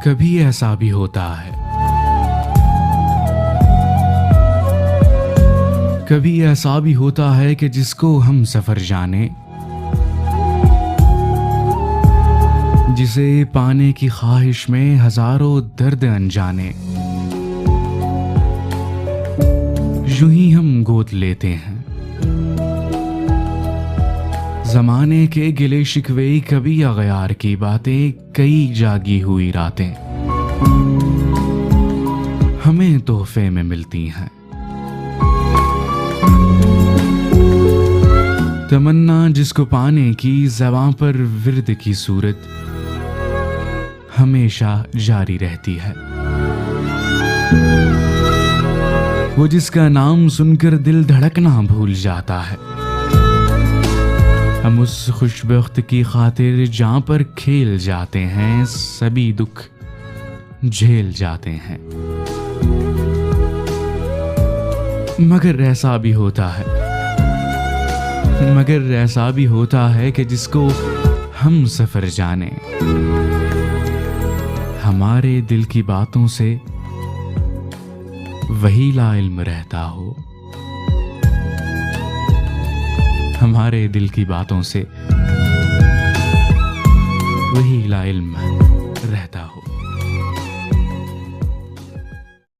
कभी ऐसा भी होता है, कभी ऐसा भी होता है कि जिसको हम सफर जाने, जिसे पाने की ख्वाहिश में हजारों दर्द अनजाने, यूं ही हम गोद लेते हैं। जमाने के गिले शिकवे, कभी अगयार की बातें, कई जागी हुई रातें हमें तोहफे में मिलती हैं। तमन्ना जिसको पाने की, ज़बां पर विर्द की सूरत हमेशा जारी रहती है। वो जिसका नाम सुनकर दिल धड़कना भूल जाता है। हम उस खुशबख्त की खातिर जहां पर खेल जाते हैं, सभी दुख झेल जाते हैं। मगर ऐसा भी होता है, कि जिसको हम सफर जाने, हमारे दिल की बातों से वही ला इल्म रहता हो, हमारे दिल की बातों से वही ला इल्म रहता हो।